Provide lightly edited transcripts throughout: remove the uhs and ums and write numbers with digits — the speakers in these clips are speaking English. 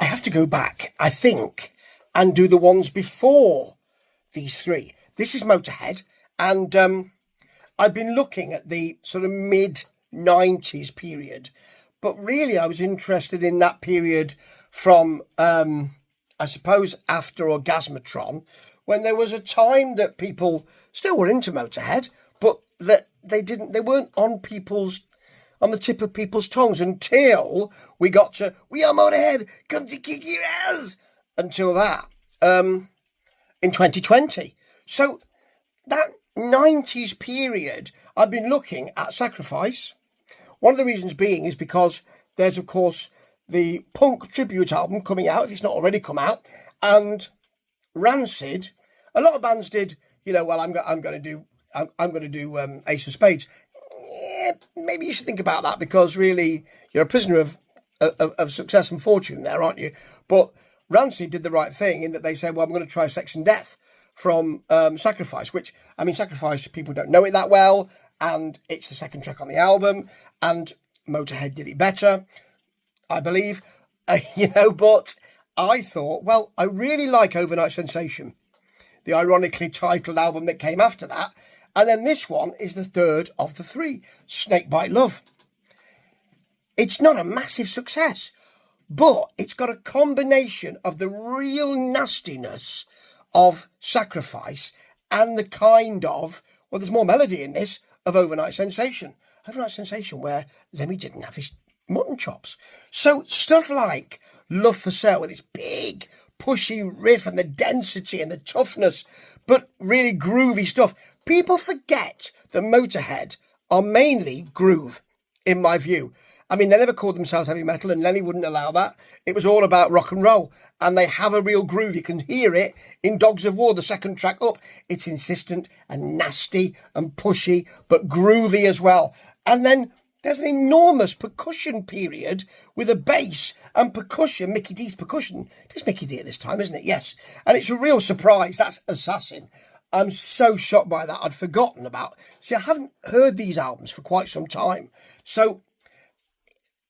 I have to go back, I think, and do the ones before these three. This is Motörhead, and I've been looking at the sort of mid-90s period, but really I was interested in that period from, I suppose, after Orgasmatron, when there was a time that people still were into Motörhead, but that they weren't on the tip of people's tongues until we got to "We Are Motörhead, come to kick your ass," until that, in 2020. So that 90s period, I've been looking at Sacrifice. One of the reasons being is because there's, of course, the punk tribute album coming out, if it's not already come out, and Rancid. A lot of bands did, well, I'm going to do Ace of Spades. Yeah, maybe you should think about that, because really you're a prisoner of success and fortune there, aren't you? But Rancid did the right thing in that they said, well, I'm going to try Sex and Death from Sacrifice, which, I mean, Sacrifice, people don't know it that well, and it's the second track on the album, and Motörhead did it better, I believe, but I thought, well, I really like Overnight Sensation, the ironically titled album that came after that, and then this one is the third of the three, Snakebite Love. It's not a massive success, but it's got a combination of the real nastiness of Sacrifice and the kind of, well, there's more melody in this, of Overnight Sensation. Overnight Sensation, where Lemmy didn't have his mutton chops. So stuff like Love for Sale, with its big, pushy riff and the density and the toughness, but really groovy stuff. People forget that Motörhead are mainly groove, in my view. I mean, they never called themselves heavy metal, and Lenny wouldn't allow that. It was all about rock and roll, and they have a real groove. You can hear it in Dogs of War, the second track up. It's insistent and nasty and pushy, but groovy as well. And then there's an enormous percussion period with a bass and percussion, Mickey D's percussion. It is Mickey D at this time, isn't it? Yes. And it's a real surprise. That's Assassin. I'm so shocked by that. I'd forgotten about. See, I haven't heard these albums for quite some time. So,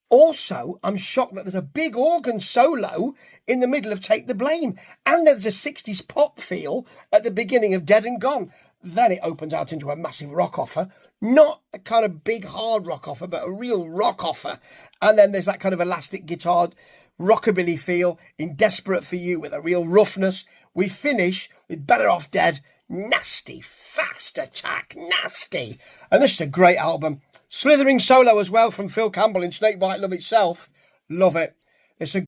also, I'm shocked that there's a big organ solo in the middle of Take the Blame. And there's a 60s pop feel at the beginning of Dead and Gone. Then it opens out into a massive rock offer. Not a kind of big hard rock offer, but a real rock offer. And then there's that kind of elastic guitar rockabilly feel in Desperate for You with a real roughness. We finish with Better Off Dead. Nasty, fast attack, nasty. And this is a great album. Slithering solo as well from Phil Campbell in Snakebite Love itself. Love it. It's a